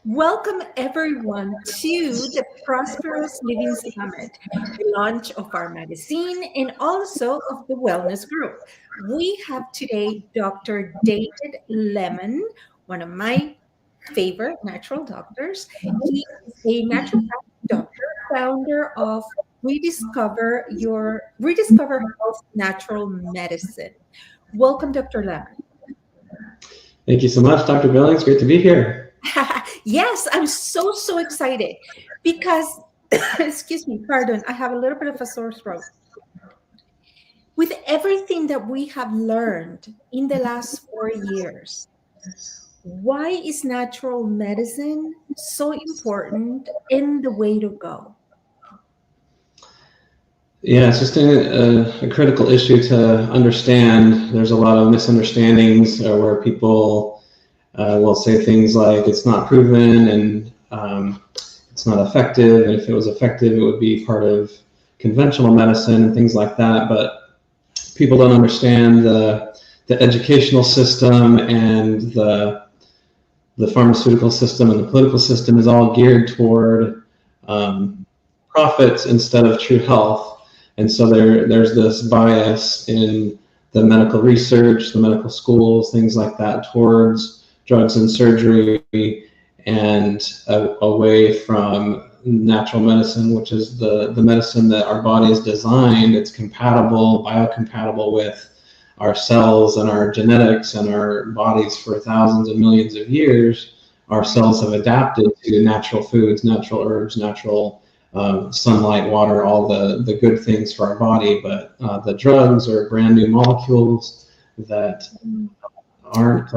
Welcome everyone to the Prosperous Living Summit, the launch of our magazine and also of the Wellness Group. We have today Dr. David Lemmon, one of my favorite natural doctors. He is a naturopathic doctor, founder of Rediscover Health Natural Medicine. Welcome, Dr. Lemmon. Thank you so much, Dr. Billings. Great to be here. Yes, I'm so excited because, excuse me, pardon, I have a little bit of a sore throat. With everything that we have learned in the last 4 years, why is natural medicine so important and the way to go? Yeah, it's just a critical issue to understand. There's a lot of misunderstandings where people will say things like it's not proven and it's not effective. And if it was effective, it would be part of conventional medicine and things like that. But people don't understand the educational system and the pharmaceutical system and the political system is all geared toward profits instead of true health. And so there's this bias in the medical research, the medical schools, things like that, towards drugs and surgery and away from natural medicine, which is the medicine that our body is designed. It's compatible, biocompatible with our cells and our genetics and our bodies for thousands and millions of years. Our cells have adapted to natural foods, natural herbs, natural sunlight, water, all the good things for our body, but the drugs are brand new molecules that aren't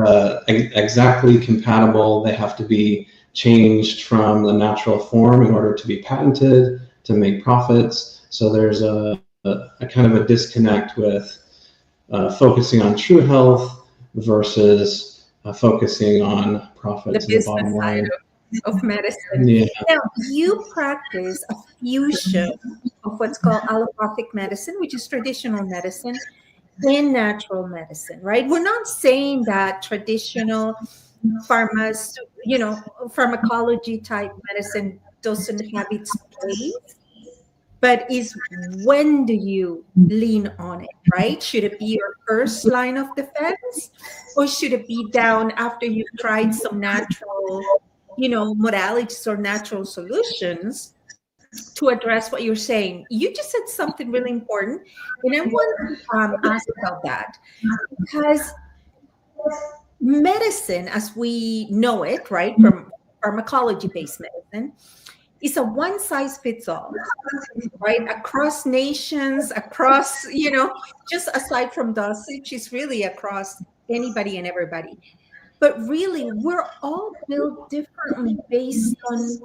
exactly compatible. They have to be changed from the natural form in order to be patented, to make profits. So there's a kind of a disconnect with focusing on true health versus focusing on profits The and the bottom business line. side of medicine. Yeah. Now, you practice a fusion of what's called allopathic medicine, which is traditional medicine, and natural medicine, right? We're not saying that traditional pharmas, pharmacology type medicine doesn't have its place, but is when do you lean on it, right? Should it be your first line of defense, or should it be down after you've tried some natural, modalities or natural solutions to address what you're saying? You just said something really important, and I want to ask about that because medicine, as we know it, right, from pharmacology-based medicine, is a one size fits all, right? Across nations, across, just aside from dosage, is really across anybody and everybody. But really, we're all built differently based on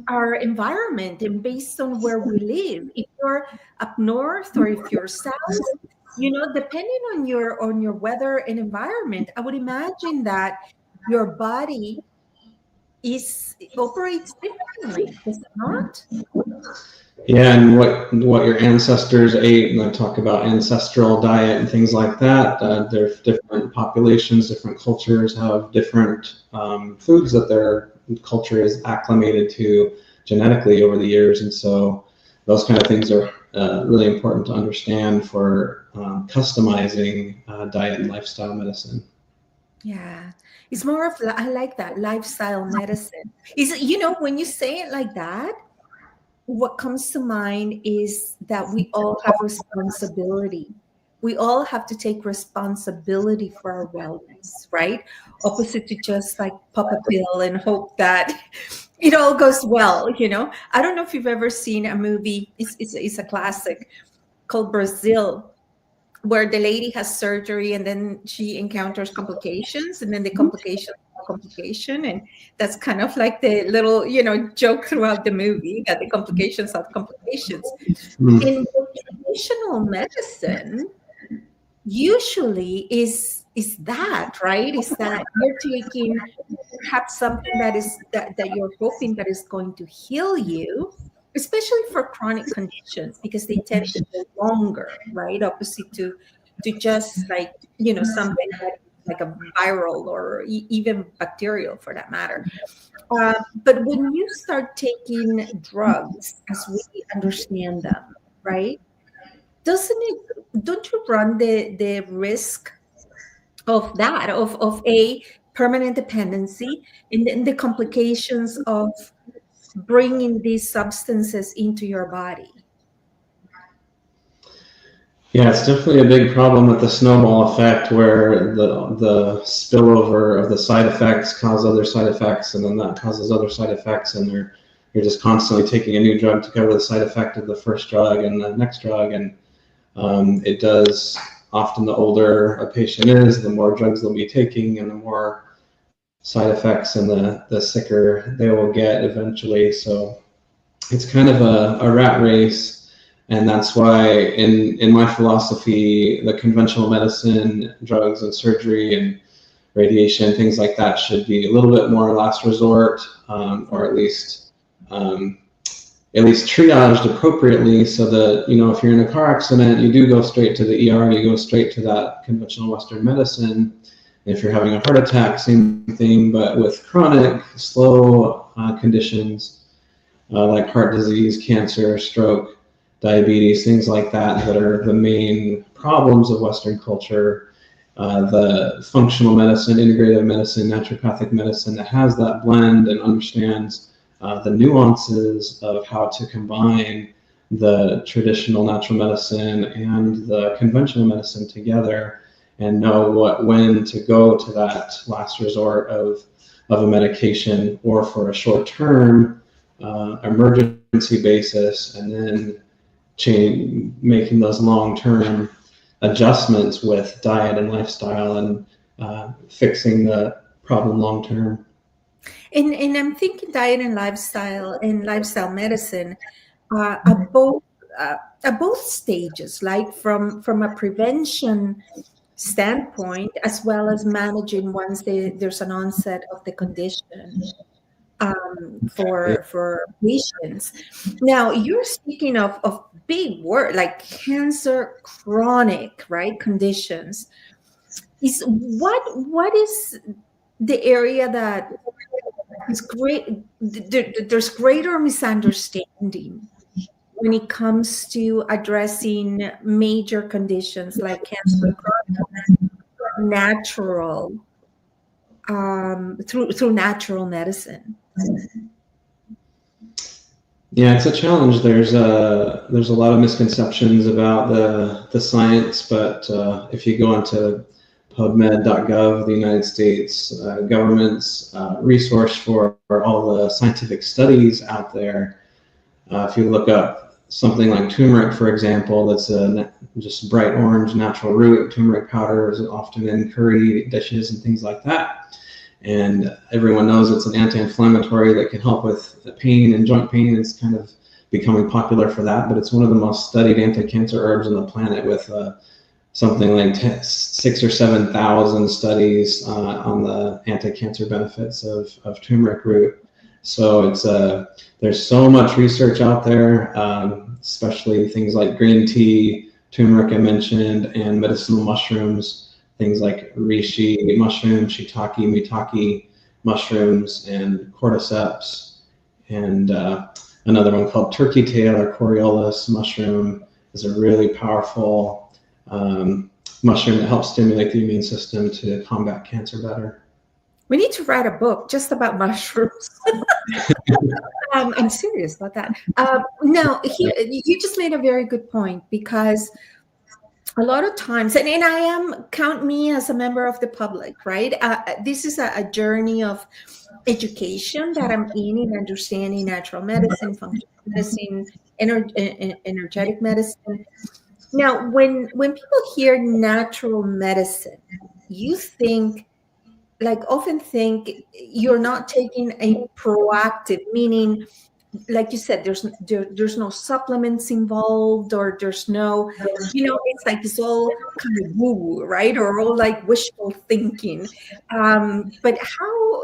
our environment and based on where we live. If you're up north or if you're south, depending on your weather and environment, I would imagine that your body is operates differently, does it not? Yeah, and what your ancestors ate, and I talk about ancestral diet and things like that. There's different populations, different cultures have different foods that their culture is acclimated to genetically over the years, and so those kind of things are really important to understand for customizing diet and lifestyle medicine. Yeah. It's more of, I like that lifestyle medicine. When you say it like that, what comes to mind is that we all have responsibility. We all have to take responsibility for our wellness, right? Opposite to just like pop a pill and hope that it all goes well. I don't know if you've ever seen a movie, it's a classic called Brazil, where the lady has surgery and then she encounters complications, and then the complication, and that's kind of like the little joke throughout the movie, that the complications of complications. Mm. In traditional medicine, usually is that, right, is that you're taking perhaps something that you're hoping that is going to heal you, especially for chronic conditions, because they tend to go longer, right? Opposite to just like, something that is like a viral or even bacterial for that matter. But when you start taking drugs as we understand them, right? Don't you run the risk of that, of a permanent dependency, and then the complications of bringing these substances into your body? Yeah, it's definitely a big problem with the snowball effect, where the spillover of the side effects cause other side effects, and then that causes other side effects, and you're just constantly taking a new drug to cover the side effect of the first drug and the next drug, and it does. Often, the older a patient is, the more drugs they'll be taking, and the more side effects, and the sicker they will get eventually. So it's kind of a rat race. And that's why in my philosophy, the conventional medicine, drugs and surgery and radiation, things like that should be a little bit more last resort, or at least triaged appropriately, so that, if you're in a car accident, you do go straight to the ER, you go straight to that conventional Western medicine. If you're having a heart attack, same thing, but with chronic, slow conditions like heart disease, cancer, stroke, diabetes, things like that are the main problems of Western culture. The functional medicine, integrative medicine, naturopathic medicine that has that blend and understands the nuances of how to combine the traditional natural medicine and the conventional medicine together, and know when to go to that last resort of a medication, or for a short-term emergency basis, and then making those long-term adjustments with diet and lifestyle, and fixing the problem long-term. And I'm thinking diet and lifestyle medicine are at both stages, like from a prevention standpoint, as well as managing once there's an onset of the condition, for patients. Now, you're speaking of big word like cancer, chronic, right, conditions. What is the area that is great? There's greater misunderstanding when it comes to addressing major conditions like cancer, chronic, natural, through natural medicine. Yeah, it's a challenge. There's a lot of misconceptions about the science, but if you go onto PubMed.gov, the United States government's resource for all the scientific studies out there, if you look up something like turmeric, for example, that's just bright orange natural root. Turmeric powder is often in curry dishes and things like that. And everyone knows it's an anti-inflammatory that can help with pain and joint pain. It's kind of becoming popular for that, but it's one of the most studied anti-cancer herbs on the planet, with something like 6,000 or 7,000 studies on the anti-cancer benefits of turmeric root. So there's so much research out there, especially things like green tea, turmeric I mentioned, and medicinal mushrooms. Things like reishi mushroom, shiitake, maitake mushrooms, and cordyceps, and another one called turkey tail or Coriolis mushroom is a really powerful mushroom that helps stimulate the immune system to combat cancer better. We need to write a book just about mushrooms. I'm serious about that. No, you just made a very good point, because a lot of times, and count me as a member of the public, right? This is a journey of education that I'm in understanding natural medicine, functional medicine, energetic medicine. Now, when people hear natural medicine, you often think you're not taking a proactive, meaning, like you said, there's no supplements involved, or there's no, it's like it's all kind of woo, right? Or all like wishful thinking. But how,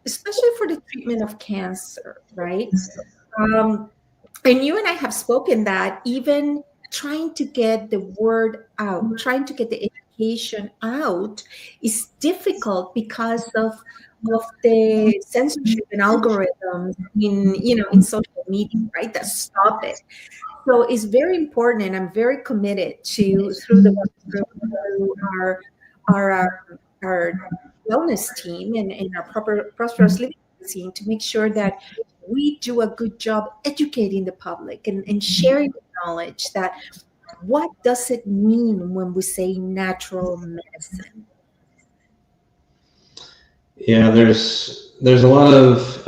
especially for the treatment of cancer, right? And you and I have spoken that even trying to get the word out, trying to get the education out is difficult because of of the censorship and algorithms in social media, right? That stop it. So it's very important, and I'm very committed to through the work group, through our wellness team and our prosperous living team to make sure that we do a good job educating the public and sharing the knowledge that what does it mean when we say natural medicine? Yeah, there's a lot of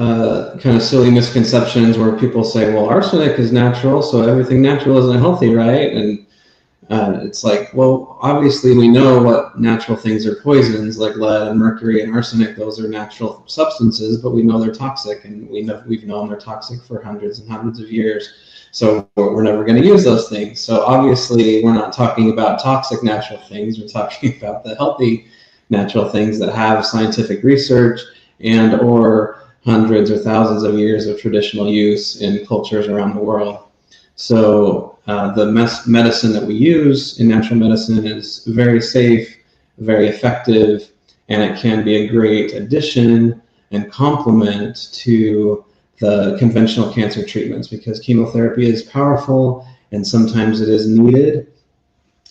kind of silly misconceptions where people say, well, arsenic is natural, so everything natural isn't healthy, right? And it's like, well, obviously we know what natural things are poisons, like lead and mercury and arsenic. Those are natural substances, but we know they're toxic, and we've known they're toxic for hundreds and hundreds of years. So we're never going to use those things. So obviously we're not talking about toxic natural things. We're talking about the healthy natural things that have scientific research and or hundreds or thousands of years of traditional use in cultures around the world. So the medicine that we use in natural medicine is very safe, very effective, and it can be a great addition and complement to the conventional cancer treatments, because chemotherapy is powerful and sometimes it is needed,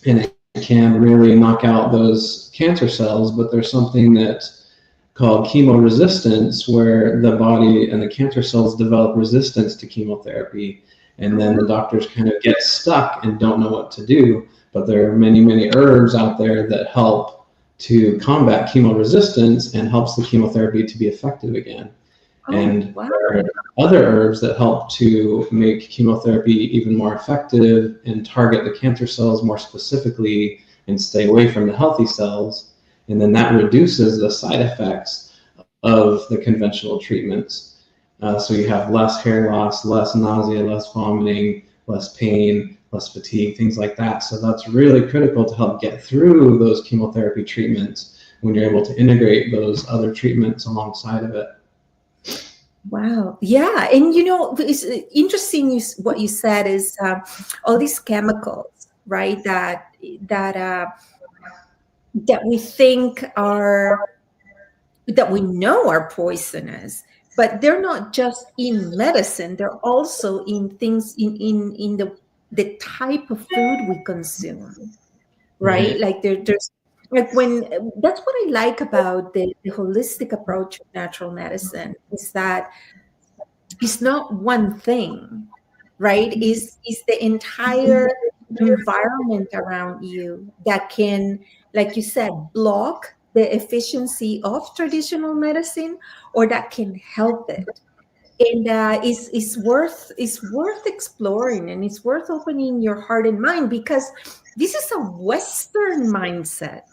and it can really knock out those cancer cells. But there's something that's called chemoresistance, where the body and the cancer cells develop resistance to chemotherapy, and then the doctors kind of get stuck and don't know what to do. But there are many, many herbs out there that help to combat chemoresistance and helps the chemotherapy to be effective again. And wow. there are other herbs that help to make chemotherapy even more effective and target the cancer cells more specifically and stay away from the healthy cells. And then that reduces the side effects of the conventional treatments. So you have less hair loss, less nausea, less vomiting, less pain, less fatigue, things like that. So that's really critical to help get through those chemotherapy treatments when you're able to integrate those other treatments alongside of it. Wow. Yeah. And it's interesting what you said is all these chemicals, right, that we think that we know are poisonous, but they're not just in medicine. They're also in things in the type of food we consume, right? Like there's like that's what I like about the holistic approach of natural medicine, is that it's not one thing, right? Is the entire environment around you that can, like you said, block the efficiency of traditional medicine, or that can help it. And it's worth exploring, and it's worth opening your heart and mind, because this is a Western mindset.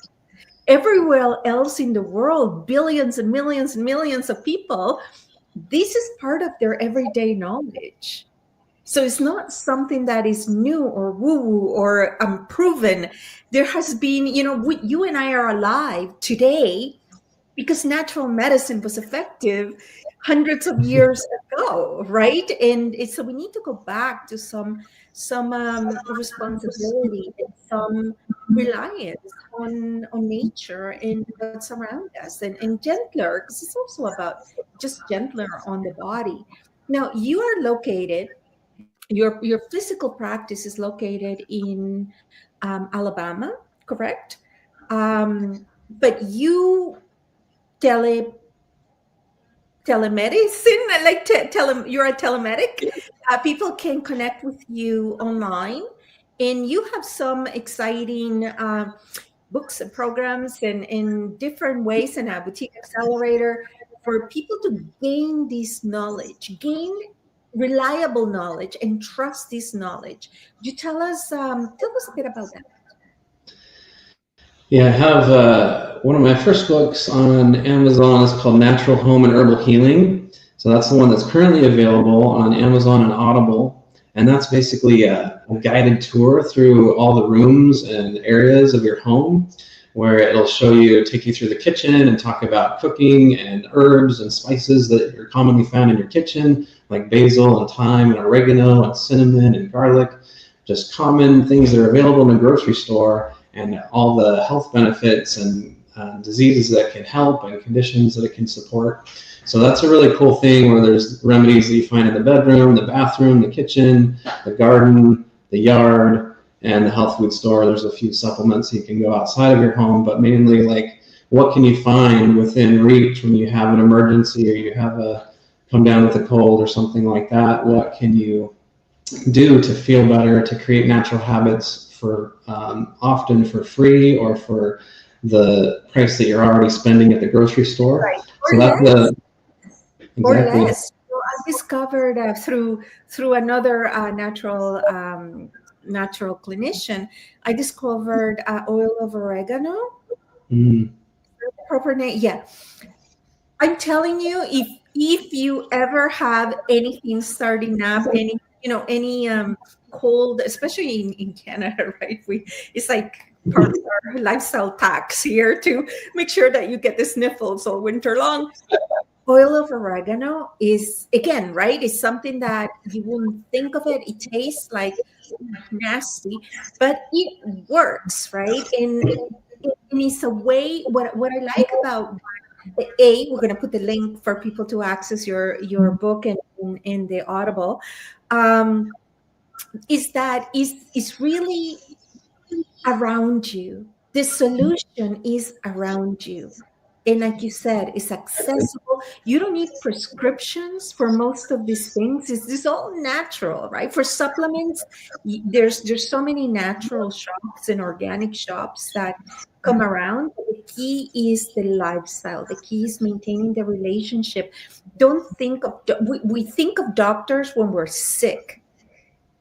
Everywhere else in the world, billions and millions of people, this is part of their everyday knowledge. So it's not something that is new or woo-woo or unproven. There has been, you and I are alive today because natural medicine was effective hundreds of years ago, right? And so we need to go back to some responsibility and some reliance on nature and what's around us, and gentler, because it's also about just gentler on the body. Now, you are located, your physical practice is located in Alabama, correct? But you telemedicine, like you're a telemedic. People can connect with you online, and you have some exciting books and programs and different ways, and a boutique accelerator for people to gain this knowledge, gain reliable knowledge, and trust this knowledge. Could you tell us a bit about that? Yeah, I have one of my first books on Amazon is called Natural Home and Herbal Healing. So that's the one that's currently available on Amazon and Audible. And that's basically a guided tour through all the rooms and areas of your home, where it'll take you through the kitchen and talk about cooking and herbs and spices that are commonly found in your kitchen, like basil and thyme and oregano and cinnamon and garlic, just common things that are available in a grocery store, and all the health benefits and diseases that can help and conditions that it can support. So that's a really cool thing where there's remedies that you find in the bedroom, the bathroom, the kitchen, the garden, the yard, and the health food store. There's a few supplements you can go outside of your home, but mainly like what can you find within reach when you have an emergency or you have a come down with a cold or something like that? What can you do to feel better, to create natural habits for often for free or for the price that you're already spending at the grocery store? Right. So that's the Or exactly. less. So I discovered through another natural clinician, I discovered oil of oregano. Mm. Proper name, yeah. I'm telling you, if you ever have anything starting up, any cold, especially in Canada, right? It's like part of our lifestyle tax here to make sure that you get the sniffles all winter long. Oil of oregano is, again, right, is something that you wouldn't think of it. It tastes like nasty, but it works, right? And it's a way, what I like about we're going to put the link for people to access your book and in the Audible, is that is really around you. The solution is around you. And like you said, it's accessible. You don't need prescriptions for most of these things. It's all natural, right? For supplements, there's so many natural shops and organic shops that come around. The key is the lifestyle. The key is maintaining the relationship. Don't think of we think of doctors when we're sick,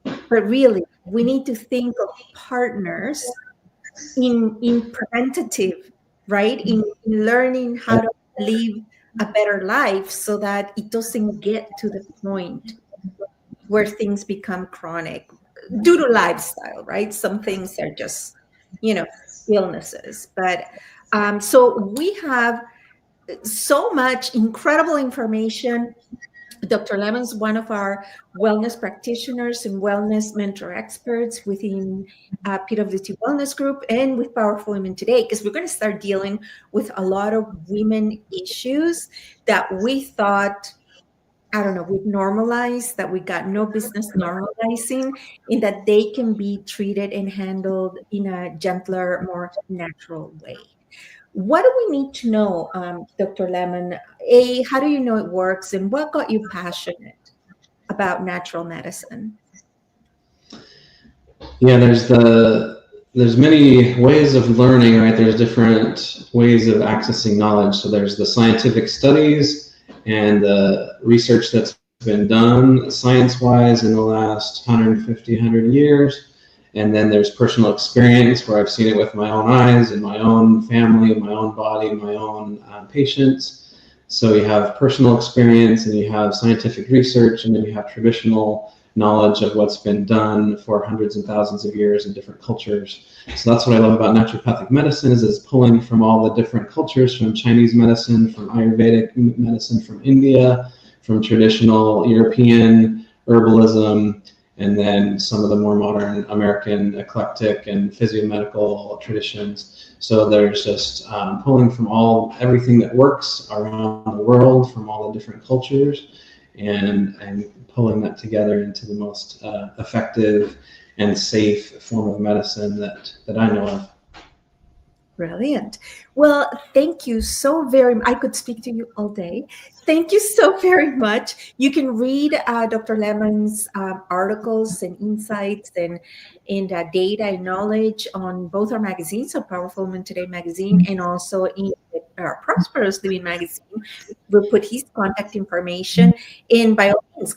but really we need to think of partners in preventative, right? In learning how to live a better life so that it doesn't get to the point where things become chronic due to lifestyle, right? Some things are just, illnesses. But so we have so much incredible information. Dr. Lemmon's one of our wellness practitioners and wellness mentor experts within PWT Wellness Group and with Powerful Women Today, because we're going to start dealing with a lot of women issues that we thought, I don't know, we've normalized, that we got no business normalizing, and that they can be treated and handled in a gentler, more natural way. What do we need to know, Dr. Lemmon? How do you know it works, and what got you passionate about natural medicine? Yeah, there's many ways of learning, right? There's different ways of accessing knowledge. So there's the scientific studies and the research that's been done science-wise in the last 150, 100 years. And then there's personal experience where I've seen it with my own eyes, in my own family, my own body, my own patients. So you have personal experience and you have scientific research, and then you have traditional knowledge of what's been done for hundreds and thousands of years in different cultures. So that's what I love about naturopathic medicine is it's pulling from all the different cultures, from Chinese medicine, from Ayurvedic medicine from India, from traditional European herbalism, and then some of the more modern American eclectic and physiomedical traditions. So there's just pulling from everything that works around the world, from all the different cultures, and pulling that together into the most effective and safe form of medicine that I know of. Brilliant. Well, thank you so very much. I could speak to you all day. Thank you so very much. You can read Dr. Lemmon's articles and insights and data and knowledge on both our magazines, so Powerful Women Today magazine, and also in our Prosperous Living magazine. We'll put his contact information, and by all means,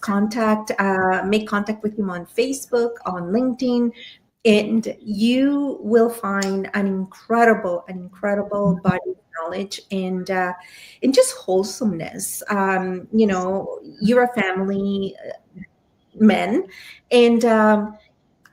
make contact with him on Facebook, on LinkedIn, and you will find an incredible body of knowledge and just wholesomeness. You're a family man, and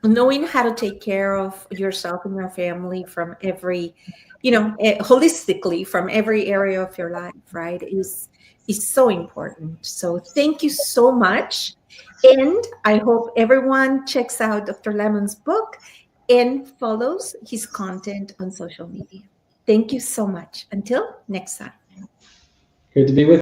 knowing how to take care of yourself and your family from every, holistically from every area of your life, right, is so important. So thank you so much. And I hope everyone checks out Dr. Lemmon's book and follows his content on social media. Thank you so much. Until next time. Great to be with you.